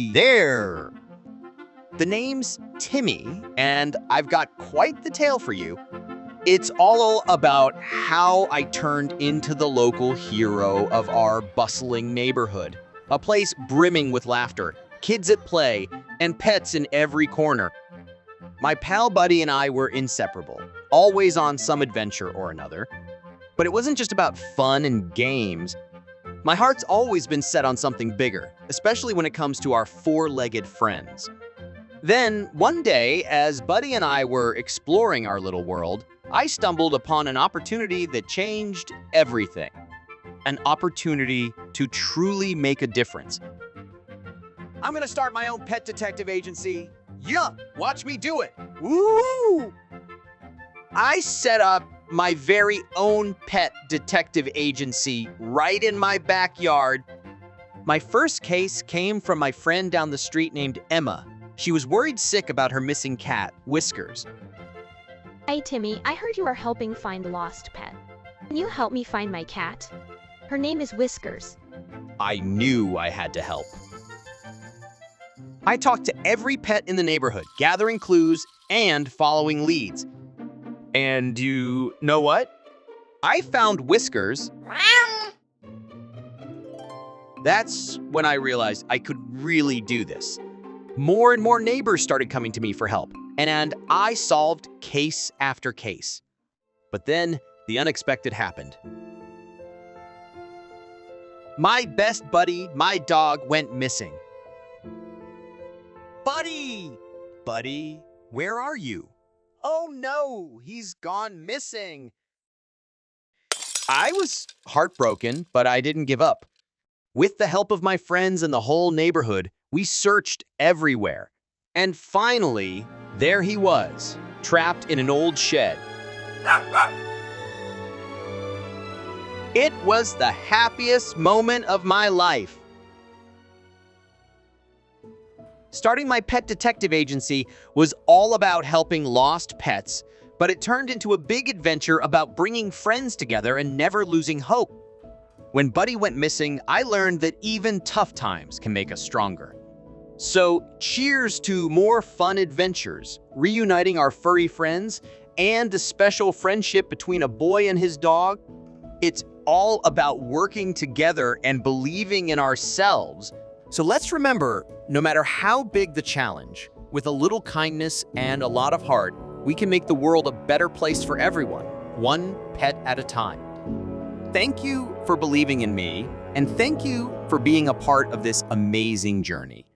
Hey there! The name's Timmy, and I've got quite the tale for you. It's all about how I turned into the local hero of our bustling neighborhood. A place brimming with laughter, kids at play, and pets in every corner. My pal Buddy and I were inseparable, always on some adventure or another. But it wasn't just about fun and games. My heart's always been set on something bigger, especially when it comes to our four-legged friends. Then, one day, as Buddy and I were exploring our little world, I stumbled upon an opportunity that changed everything. An opportunity to truly make a difference. I'm gonna start my own pet detective agency. Yeah, watch me do it. Woo! I set up my very own pet detective agency right in my backyard. My first case came from my friend down the street named Emma. She was worried sick about her missing cat, Whiskers. Hey Timmy, I heard you are helping find a lost pet. Can you help me find my cat? Her name is Whiskers. I knew I had to help. I talked to every pet in the neighborhood, gathering clues and following leads. And you know what? I found Whiskers. That's when I realized I could really do this. More and more neighbors started coming to me for help, and I solved case after case. But then the unexpected happened. My best buddy, my dog, went missing. Buddy! Buddy, where are you? Oh no, he's gone missing. I was heartbroken, but I didn't give up. With the help of my friends and the whole neighborhood, we searched everywhere. And finally, there he was, trapped in an old shed. It was the happiest moment of my life. Starting my pet detective agency was all about helping lost pets, but it turned into a big adventure about bringing friends together and never losing hope. When Buddy went missing, I learned that even tough times can make us stronger. So cheers to more fun adventures, reuniting our furry friends, and a special friendship between a boy and his dog. It's all about working together and believing in ourselves. So let's remember, no matter how big the challenge, with a little kindness and a lot of heart, we can make the world a better place for everyone, one pet at a time. Thank you for believing in me, and thank you for being a part of this amazing journey.